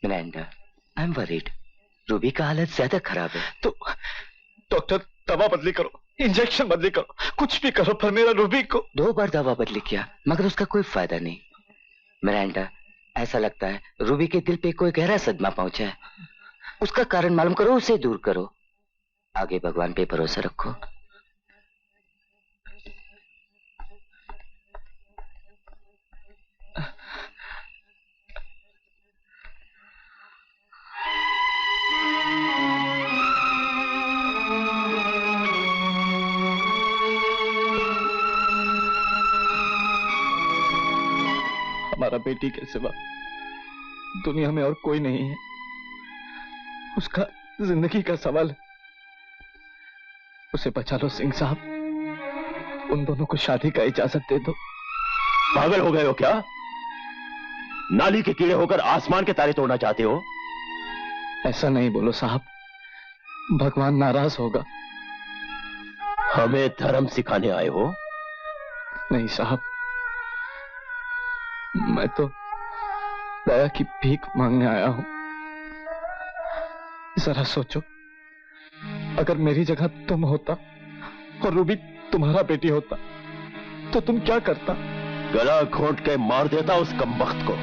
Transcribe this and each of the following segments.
Miranda, I am worried. Ruby का हालत ज्यादा खराब है। तो डॉक्टर दवा बदली करो, इंजेक्शन बदली करो, कुछ भी करो, पर मेरा रूबी को। 2 बार दवा बदली किया मगर उसका कोई फायदा नहीं। मिरांडा, ऐसा लगता है रूबी के दिल पे कोई गहरा सदमा पहुंचा है। उसका कारण मालूम करो, उसे दूर करो। आगे भगवान पे भरोसा रखो। हमारा बेटी के सिवा दुनिया में और कोई नहीं है। उसका जिंदगी का सवाल है। उसे बचा लो सिंह साहब। उन दोनों को शादी का इजाजत दे दो। पागल हो गए हो क्या? नाली के कीड़े होकर आसमान के तारे तोड़ना चाहते हो? ऐसा नहीं बोलो साहब, भगवान नाराज होगा। हमें धर्म सिखाने आए हो? नहीं साहब, मैं तो दया की भीख मांगने आया हूं। जरा सोचो, अगर मेरी जगह तुम होता और रूबी तुम्हारा बेटी होता तो तुम क्या करता? गला घोंट के मार देता उस कमबख्त को।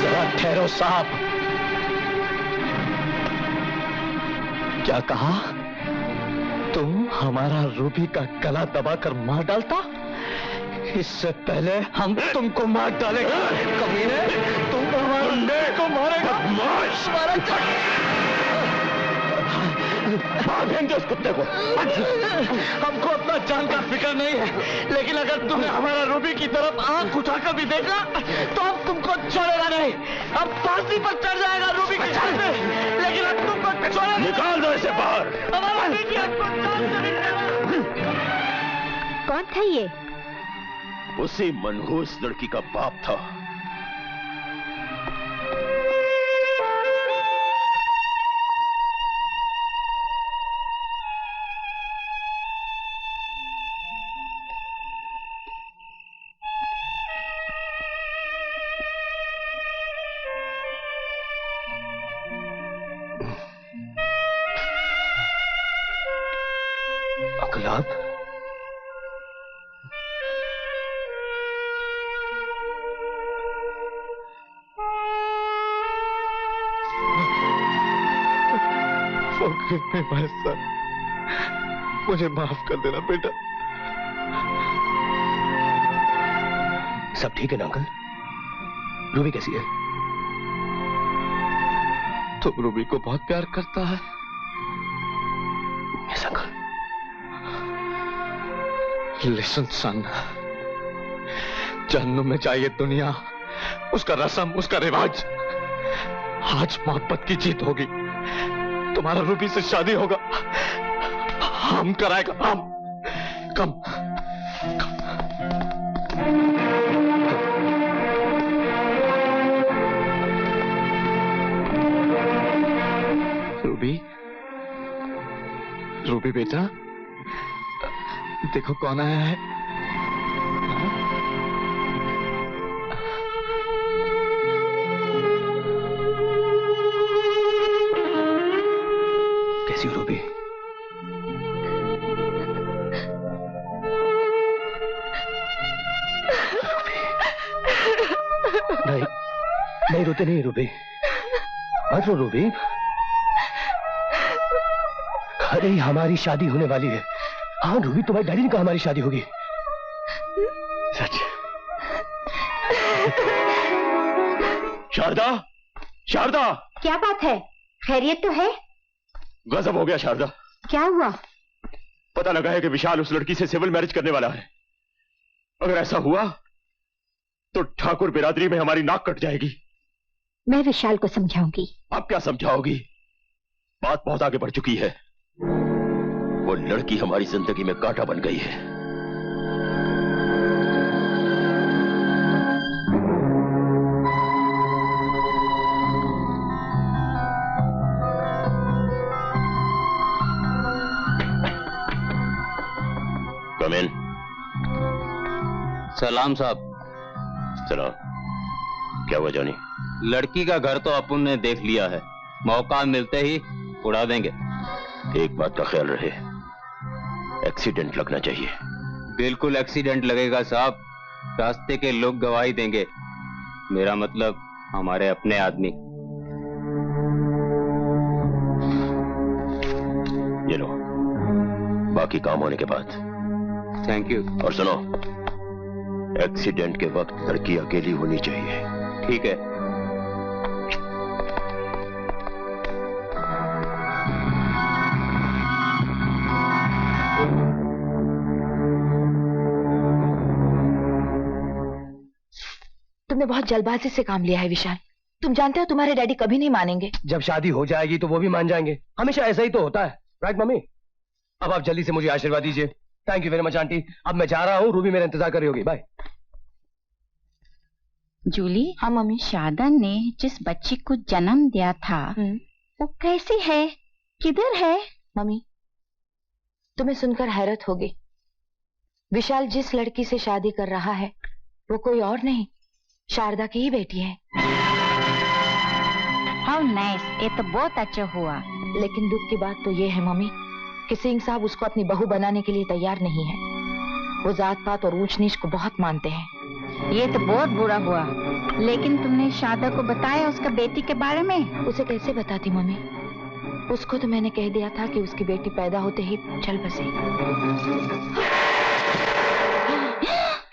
जरा ठहरो साहब। क्या कहा? तुम हमारा रूबी का गला दबाकर मार डालता? इससे पहले हम तुमको मार डालेंगे। कमीने, तुम हमारे को मारेगा। मार देंगे उस कुत्ते को। हमको अपना जान का फिक्र नहीं है, लेकिन अगर तुमने हमारा रूबी की तरफ आंख उठाकर भी देखा तो हम तुमको छोड़ेगा नहीं। अब फांसी पर चढ़ जाएगा रूबी के जान पे, लेकिन अब तुमको छोड़ेगा। निकाल दो इसे बाहर। हमारा बेटी हमको जान से निकालेगा। कौन था ये? उसी मनहूस लड़की का बाप था। अकलाब, मुझे माफ कर देना बेटा। सब ठीक है ना अंकल? रूबी कैसी है? तो रूबी को बहुत प्यार करता है। Yes uncle. लिसन सन, जहन्नुम में चाहिए दुनिया, उसका रस्म, उसका रिवाज। आज मोहब्बत की जीत होगी। तुम्हारा रूबी से शादी होगा, हम कराएगा। हम कम, रूबी, रूबी बेटा, देखो कौन आया है। कैसी हो रूबी? नहीं, नहीं रोते नहीं रूबी, मत रो रूबी। अरे हमारी शादी होने वाली है। हाँ रूबी, तुम्हारी डैडी ने कहा हमारी शादी होगी। सच? शारदा, शारदा, क्या बात है? खैरियत तो है? गजब हो गया शारदा। क्या हुआ? पता लगा है कि विशाल उस लड़की से सिविल मैरिज करने वाला है। अगर ऐसा हुआ तो ठाकुर बिरादरी में हमारी नाक कट जाएगी। मैं विशाल को समझाऊंगी। आप क्या समझाओगी? बात बहुत आगे बढ़ चुकी है। वो लड़की हमारी जिंदगी में कांटा बन गई है। कम इन। सलाम साहब। चलो, क्या हुआ जॉनी? लड़की का घर तो अपन ने देख लिया है, मौका मिलते ही उड़ा देंगे। एक बात का ख्याल रहे, एक्सीडेंट लगना चाहिए। बिल्कुल एक्सीडेंट लगेगा साहब, रास्ते के लोग गवाही देंगे। मेरा मतलब हमारे अपने आदमी। ये लो, बाकी काम होने के बाद। Thank you. और सुनो, एक्सीडेंट के वक्त लड़की अकेली होनी चाहिए। ठीक है। तुमने बहुत जल्दबाजी से काम लिया है विशाल। तुम जानते हो तुम्हारे डैडी कभी नहीं मानेंगे। जब शादी हो जाएगी तो वो भी मान जाएंगे, हमेशा ऐसा ही तो होता है, राइट मम्मी? अब आप जल्दी से मुझे आशीर्वाद दीजिए। Thank you very much aunty. अब मैं जा रहा हूँ, रूबी मेरा इंतजार कर रही होगी। बाय। जूली। हाँ मम्मी। शादन ने जिस बच्ची को जन्म दिया था वो कैसी है, किधर है? मम्मी, तुम्हें सुनकर हैरत होगी, विशाल जिस लड़की से शादी कर रहा है वो कोई और नहीं, शारदा की ही बेटी है। हाउ नाइस, ये तो बहुत अच्छा हुआ। लेकिन दुख की बात तो ये है मम्मी कि सिंह साहब उसको अपनी बहू बनाने के लिए तैयार नहीं है। वो जात पात और ऊंच नीच को बहुत मानते हैं। ये तो बहुत बुरा हुआ। लेकिन तुमने शारदा को बताया उसका बेटी के बारे में? उसे कैसे बताती मम्मी? उसको तो मैंने कह दिया था कि उसकी बेटी पैदा होते ही चल बसे।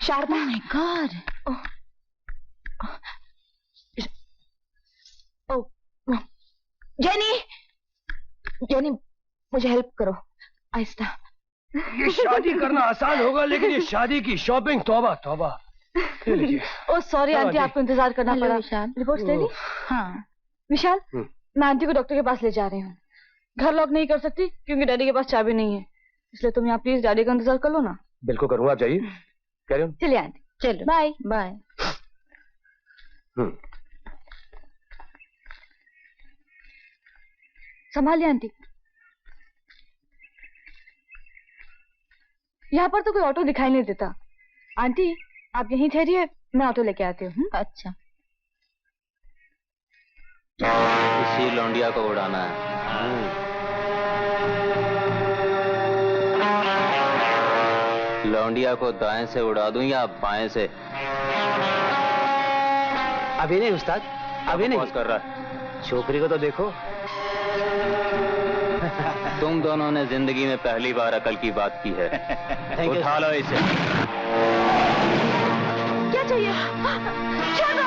Sharda. Oh my God! Jenny, Jenny मुझे हेल्प करो, आहिस्ता। ये शादी करना आसान होगा, लेकिन ये शादी की शॉपिंग, तौबा तौबा। ओ सॉरी आंटी, आपको इंतजार करना पड़ा। विशाल। रिपोर्ट्स ले ली? हाँ। विशाल, मैं आंटी को डॉक्टर के पास ले जा रही हूँ। घर लॉक नहीं कर सकती क्योंकि डैडी के पास चाबी नहीं है, इसलिए तुम यहाँ प्लीज डैडी का इंतजार कर लो ना। बिल्कुल करूंगा, आप जाइए। कह रहे हो? चलिए आंटी, चलो बाय बाय। संभालिए आंटी। यहाँ पर तो कोई ऑटो दिखाई नहीं देता। आंटी आप यहीं ठहरिए, मैं ऑटो लेके आती हूँ। अच्छा। इसी लौंडिया को उड़ाना है। लौंडिया को दाएं से उड़ा दूं या बाएं से? अभी नहीं उस्ताद, अभी नहीं। कर रहा है। छोकरी को तो देखो। तुम दोनों ने जिंदगी में पहली बार अकल की बात की है। उठा लो इसे। क्या चाहिए? छोड़ो,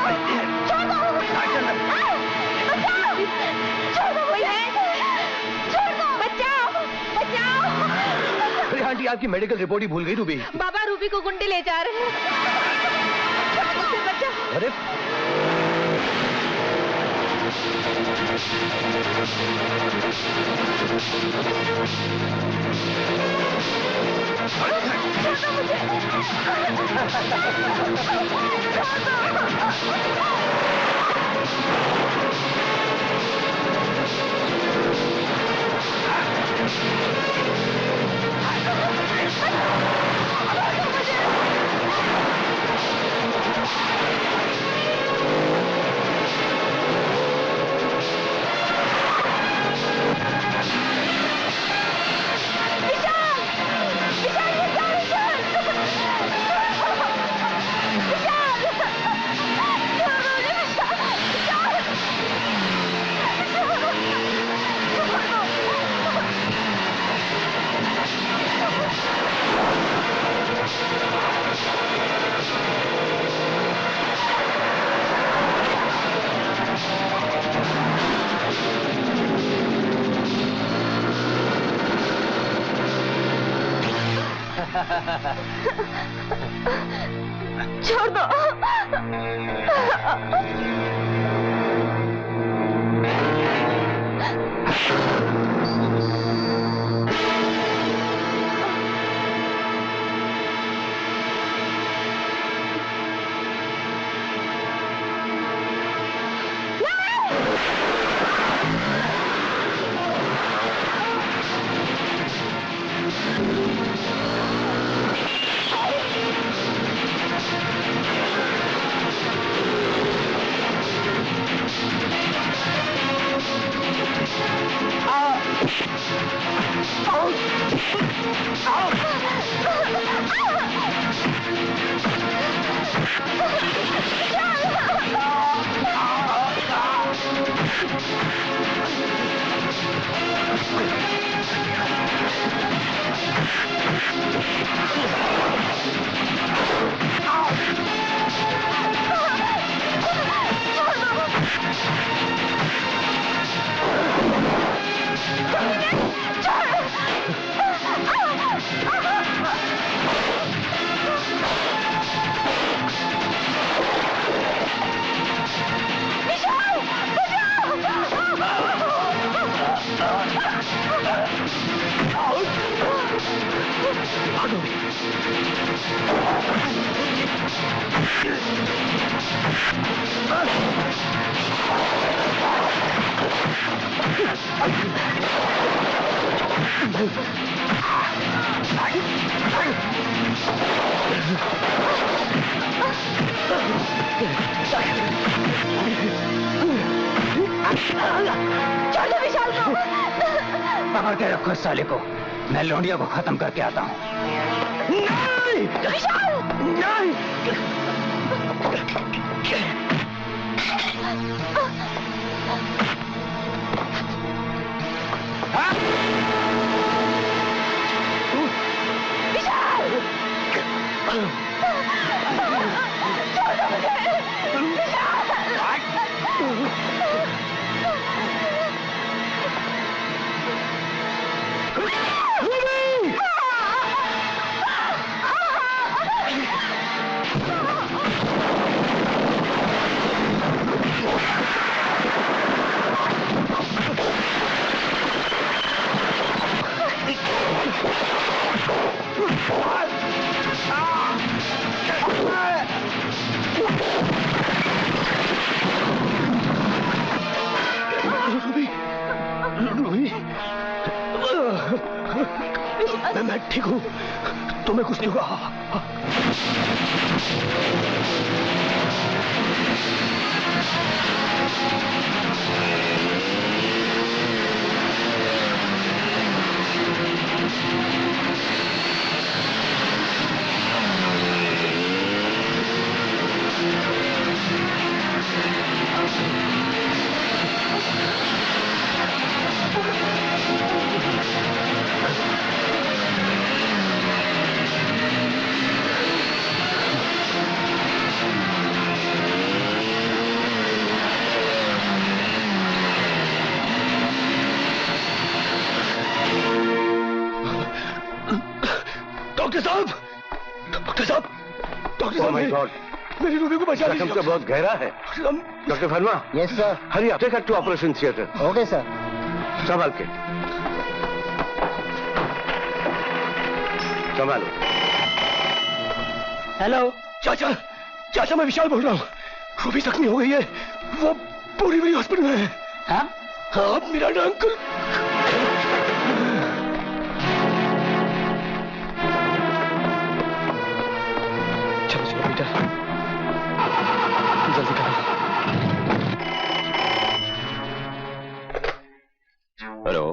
छोड़ो, बचाओ, बचाओ। अरे आंटी, आपकी मेडिकल रिपोर्ट ही भूल गई रूबी। बाबा रूबी को गुंडे ले जा रहे हैं। बचाओ। अरे छोड़ दो। छोड़ो विशाल को। पकड़ के रखो इस साले को, मैं लौंडिया को खत्म करके आता हूँ। नहीं! विशाल! नहीं! मैं ठीक हूँ, तुम्हें कुछ नहीं हुआ। डॉक्टर साहब, मेरी रूबी को बचा लीजिए। जख्म तो बहुत गहरा है। डॉक्टर फरमा। Yes sir. हरी आप take her to operation theatre. Okay sir. संभाल के संभालो। हेलो चाचा, चाचा मैं विशाल बोल रहा हूँ। रूबी जख्मी हो गई है, वो बोरीवली हॉस्पिटल में है। हाँ? हाँ, मेरा अंकल। चलो चलो बेटा, जल्दी करो। हेलो,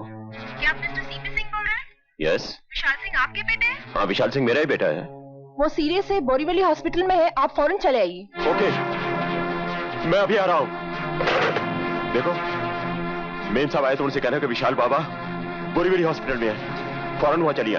क्या आप मिस्टर सीपी सिंह बोल रहे हैं? यस। विशाल सिंह आपके बेटे हैं? हाँ, विशाल सिंह मेरा ही बेटा है। वो सीरियस है, बोरीवली हॉस्पिटल में है, आप फौरन चले आइए। ओके, मैं अभी आ रहा हूँ। देखो, मेन साहब आए तो उनसे कहना कि विशाल बाबा बोरीवली हॉस्पिटल में है, फौरन वहां चलिए।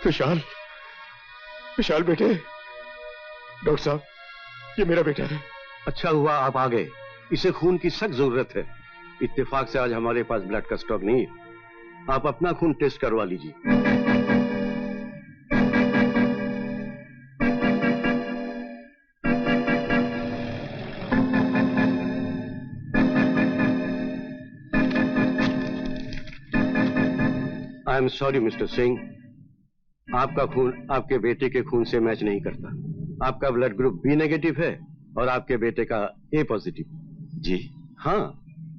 विशाल, विशाल बेटे। डॉक्टर साहब, ये मेरा बेटा है। अच्छा हुआ आप आ गए, इसे खून की सख्त जरूरत है। इत्तेफाक से आज हमारे पास ब्लड का स्टॉक नहीं है। आप अपना खून टेस्ट करवा लीजिए। I am sorry mister Singh, आपका खून आपके बेटे के खून से मैच नहीं करता। आपका ब्लड ग्रुप बी नेगेटिव है और आपके बेटे का ए पॉजिटिव। जी हाँ,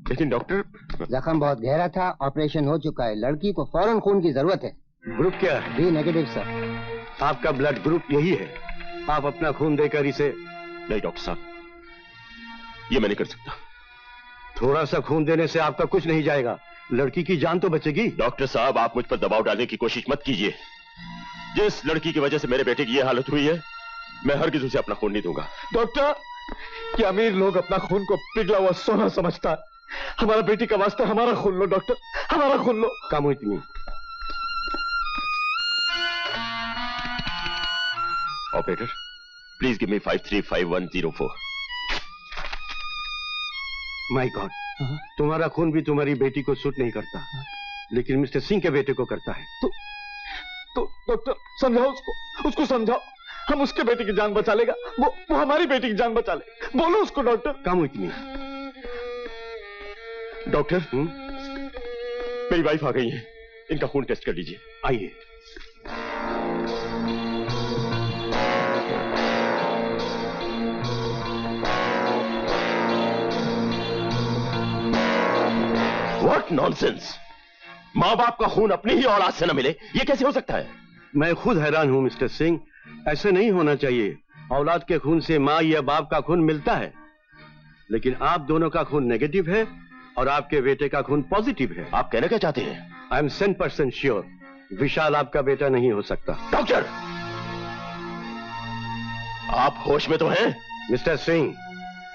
लेकिन डॉक्टर, जख्म बहुत गहरा था, ऑपरेशन हो चुका है, लड़की को फौरन खून की जरूरत है। ग्रुप क्या है? B negative sir. आपका ब्लड ग्रुप यही है। आप अपना खून देकर इसे। नहीं डॉक्टर साहब, ये मैं नहीं कर सकता। थोड़ा सा खून देने से आपका कुछ नहीं जाएगा, लड़की की जान तो बचेगी। डॉक्टर साहब, आप मुझ पर दबाव डालने की कोशिश मत कीजिए। जिस लड़की की वजह से मेरे बेटे की ये हालत हुई है, मैं हरगिज़ उसे अपना खून नहीं दूंगा। डॉक्टर, कि अमीर लोग अपना खून को पिघला हुआ सोना समझता है। हमारा बेटी का वास्ता हमारा खून लो डॉक्टर, हमारा खून लो। कम हुई इतनी। Operator, please give me 535104। My God, तुम्हारा खून भी तुम्हारी बेटी को सूट नहीं करता, लेकिन मिस्टर सिंह के बेटे को करता है। तो डॉक्टर समझाओ उसको समझाओ। हम उसके बेटे की जान बचा लेगा, वो हमारी बेटी की जान बचा ले। बोलो उसको डॉक्टर। कम हुई इतनी। डॉक्टर, मेरी वाइफ आ गई है, इनका खून टेस्ट कर लीजिए। आइए। What nonsense! माँ बाप का खून अपनी ही औलाद से न मिले, ये कैसे हो सकता है? मैं खुद हैरान हूं मिस्टर सिंह, ऐसे नहीं होना चाहिए। औलाद के खून से माँ या बाप का खून मिलता है, लेकिन आप दोनों का खून नेगेटिव है और आपके बेटे का खून पॉजिटिव है। आप कहना क्या चाहते हैं? आई एम 100% श्योर विशाल आपका बेटा नहीं हो सकता। डॉक्टर, आप होश में तो हैं? मिस्टर सिंह,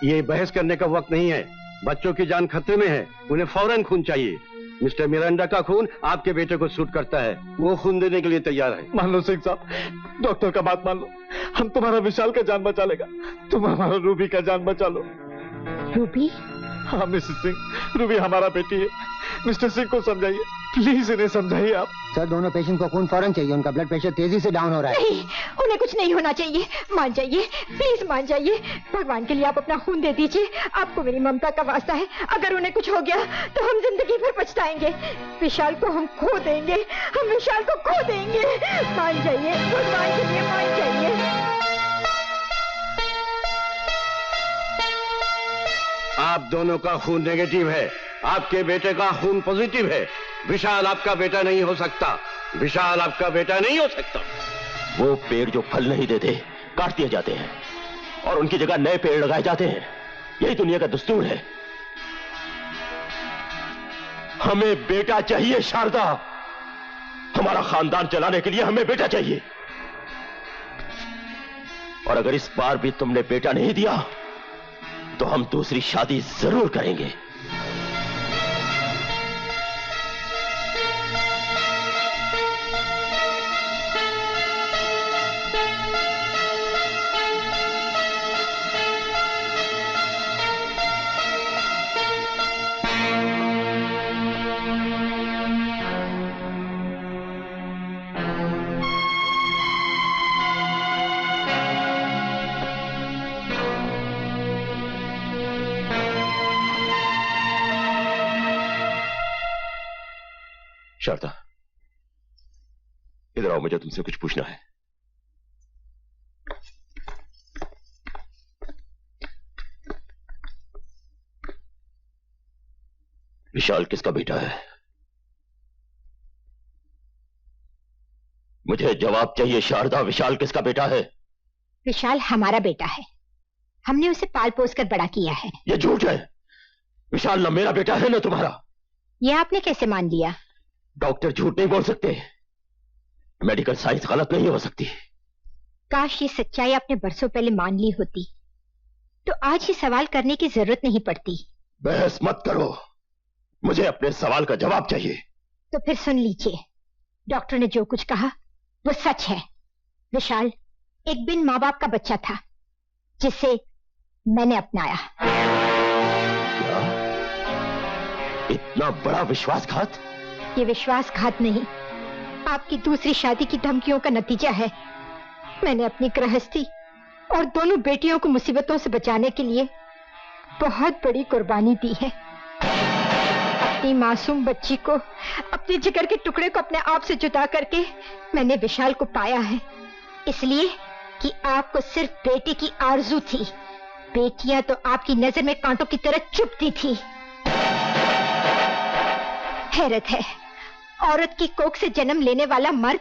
ये बहस करने का वक्त नहीं है। बच्चों की जान खतरे में है, उन्हें फौरन खून चाहिए। मिस्टर मिरांडा का खून आपके बेटे को सूट करता है, वो खून देने के लिए तैयार है। मान लो सिंह साहब, डॉक्टर का बात मान लो। हम तुम्हारा विशाल का जान बचा लेगा, तुम हमारा रूबी का जान बचा लो। रूबी? हाँ मिसेस सिंह, रूबी हमारा बेटी है। मिस्टर सिंह को समझाइए, प्लीज इन्हें समझाइए आप। सर, दोनों पेशेंट को खून फौरन चाहिए, उनका ब्लड प्रेशर तेजी से डाउन हो रहा है। नहीं, उन्हें कुछ नहीं होना चाहिए। मान जाइए, प्लीज मान जाइए। भगवान के लिए आप अपना खून दे दीजिए। आपको मेरी ममता का वास्ता है, अगर उन्हें कुछ हो गया तो हम जिंदगी भर पछताएंगे। विशाल को हम खो देंगे, हम विशाल को खो देंगे। मान जाइए, भगवान के लिए मान जाइए। आप दोनों का खून नेगेटिव है, आपके बेटे का खून पॉजिटिव है। विशाल आपका बेटा नहीं हो सकता, विशाल आपका बेटा नहीं हो सकता। वो पेड़ जो फल नहीं देते काट दिए जाते हैं और उनकी जगह नए पेड़ लगाए जाते हैं, यही दुनिया का दस्तूर है। हमें बेटा चाहिए शारदा, हमारा खानदान चलाने के लिए हमें बेटा चाहिए। और अगर इस बार भी तुमने बेटा नहीं दिया तो हम दूसरी शादी जरूर करेंगे। शारदा, इधर आओ, मुझे तुमसे कुछ पूछना है। विशाल किसका बेटा है? मुझे जवाब चाहिए शारदा, विशाल किसका बेटा है? विशाल हमारा बेटा है, हमने उसे पाल पोस कर बड़ा किया है। यह झूठ है। विशाल न मेरा बेटा है न तुम्हारा। यह आपने कैसे मान लिया? डॉक्टर झूठ नहीं बोल सकते, मेडिकल साइंस गलत नहीं हो सकती। काश ये सच्चाई आपने बरसों पहले मान ली होती तो आज ये सवाल करने की जरूरत नहीं पड़ती। बहस मत करो, मुझे अपने सवाल का जवाब चाहिए। तो फिर सुन लीजिए, डॉक्टर ने जो कुछ कहा वो सच है। विशाल एक बिन माँ बाप का बच्चा था जिसे मैंने अपनाया। क्या? इतना बड़ा विश्वासघात? ये विश्वासघात नहीं, आपकी दूसरी शादी की धमकियों का नतीजा है। मैंने अपनी गृहस्थी और दोनों बेटियों को मुसीबतों से बचाने के लिए बहुत बड़ी कुर्बानी दी है। अपनी मासूम बच्ची को, अपने जिगर के टुकड़े को अपने आप से जुदा करके मैंने विशाल को पाया है, इसलिए कि आपको सिर्फ बेटे की आरजू थी। बेटियां तो आपकी नजर में कांटों की तरह चुभती थी। हैरत है, औरत की कोख से जन्म लेने वाला मर्द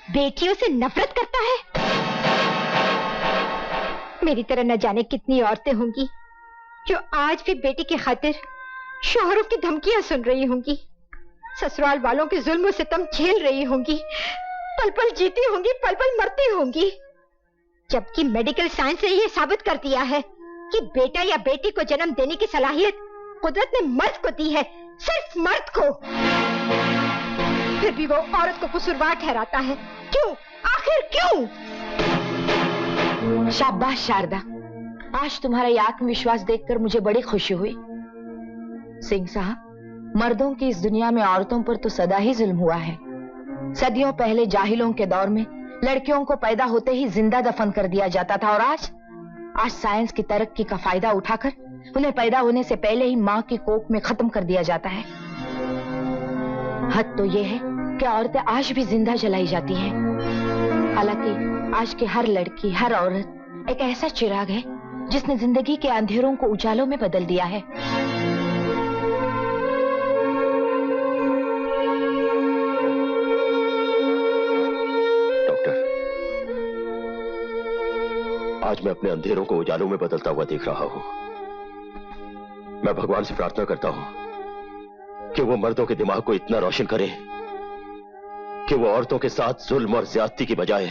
बेटियों से नफरत करता है? मेरी तरह न जाने कितनी औरतें होंगी जो आज भी बेटी की खातिर शोहरों की धमकियां सुन रही होंगी, ससुराल वालों के जुल्म से सितम झेल रही होंगी, पल पल जीती होंगी, पल पल मरती होंगी। जबकि मेडिकल साइंस ने यह साबित कर दिया है कि बेटा या बेटी को जन्म देने की सलाहियत कुदरत ने मर्द को दी है, सिर्फ मर्द को। फिर भी वो औरत को कसूरवार ठहराता है। क्यों? आखिर क्यों? शाबाश शारदा, आज तुम्हारा ये आत्मविश्वास देखकर मुझे बड़ी खुशी हुई। सिंह साहब, मर्दों की इस दुनिया में औरतों पर तो सदा ही जुल्म हुआ है। सदियों पहले जाहिलों के दौर में लड़कियों को पैदा होते ही जिंदा दफन कर दिया जाता था, और आज साइंस की तरक्की का फायदा उठाकर उन्हें पैदा होने से पहले ही माँ की कोख में खत्म कर दिया जाता है। हद तो यह है कि औरतें आज भी जिंदा जलाई जाती हैं। हालांकि आज की हर लड़की, हर औरत एक ऐसा चिराग है जिसने जिंदगी के अंधेरों को उजालों में बदल दिया है। डॉक्टर, आज मैं अपने अंधेरों को उजालों में बदलता हुआ देख रहा हूं। मैं भगवान से प्रार्थना करता हूं कि वो मर्दों के दिमाग को इतना रोशन करे कि वो औरतों के साथ जुल्म और ज्यादती की बजाय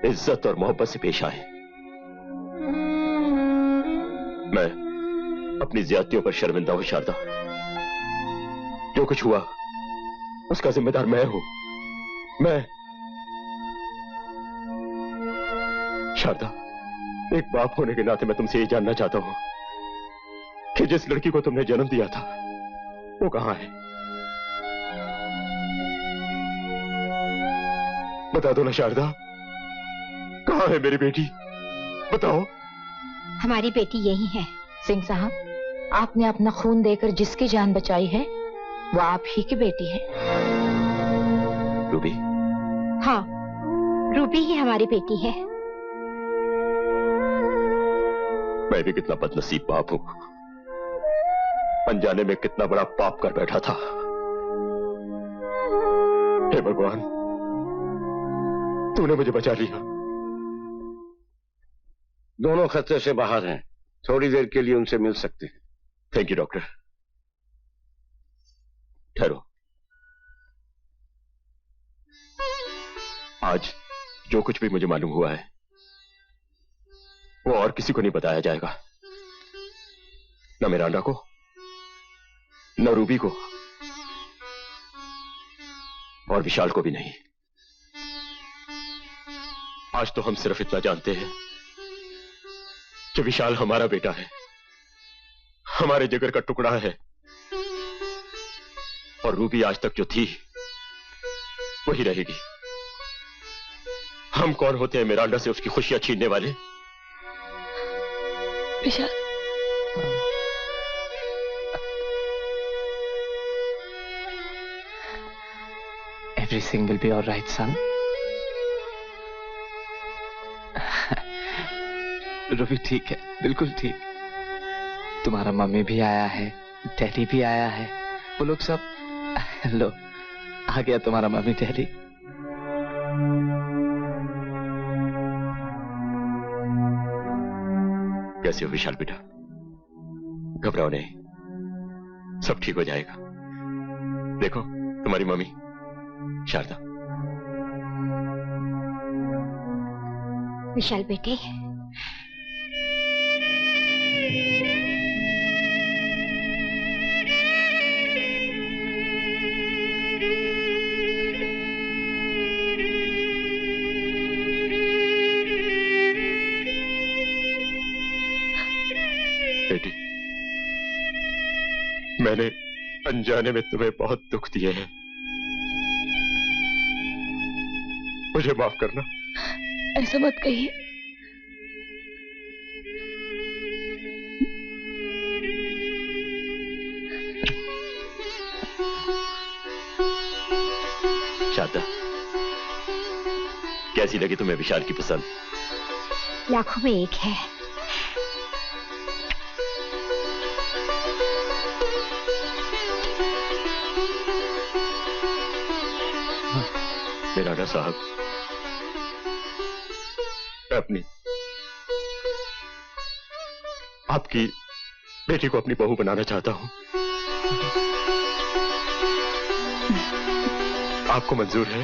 इज्जत और मोहब्बत से पेश आए। मैं अपनी ज्यादतियों पर शर्मिंदा हूं शारदा। जो कुछ हुआ उसका जिम्मेदार मैं हूं। मैं शारदा, एक बाप होने के नाते मैं तुमसे ये जानना चाहता हूं कि जिस लड़की को तुमने जन्म दिया था वो कहां है? बता दो ना शारदा, कहां है मेरी बेटी? बताओ। हमारी बेटी यही है। सिंह साहब, आपने अपना खून देकर जिसकी जान बचाई है वो आप ही की बेटी है। रूबी? हाँ, रूबी ही हमारी बेटी है। मैं भी कितना बदनसीब बाप हूं, अनजाने में कितना बड़ा पाप कर बैठा था। हे भगवान, तूने मुझे बचा लिया। दोनों खतरे से बाहर हैं, थोड़ी देर के लिए उनसे मिल सकते हैं। Thank you doctor. ठहरो। आज जो कुछ भी मुझे मालूम हुआ है वो और किसी को नहीं बताया जाएगा, न मिरांडा को, न रूबी को, और विशाल को भी नहीं। आज तो हम सिर्फ इतना जानते हैं कि विशाल हमारा बेटा है, हमारे जिगर का टुकड़ा है, और रूबी आज तक जो थी वही रहेगी। हम कौन होते हैं मिरांडा से उसकी खुशियां छीनने वाले? विशाल, Everything will be all right, son. Ruby ठीक है, बिल्कुल ठीक। तुम्हारा मम्मी भी आया है, डैडी भी आया है, वो लोग सब। लो, आ गया तुम्हारा मम्मी डैडी। कैसे हो विशाल बेटा? घबराओ नहीं, सब ठीक हो जाएगा। देखो तुम्हारी मम्मी शारदा। विशाल बेटे, बेटी, मैंने अनजाने में तुम्हें बहुत दुख दिए हैं, मुझे माफ करना। ऐसा मत कहिए। शारदा, कैसी लगी तुम्हें विशाल की पसंद? लाखों में एक है। साहब, मैं अपनी आपकी बेटी को अपनी बहू बनाना चाहता हूं। आपको मंजूर है?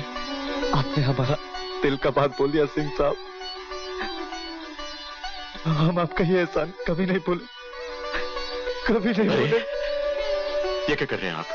आपने हमारा दिल का बात बोल दिया सिंह साहब। हम आपका ये एहसान कभी नहीं भूले, कभी नहीं भूले। ये क्या कर रहे हैं आप?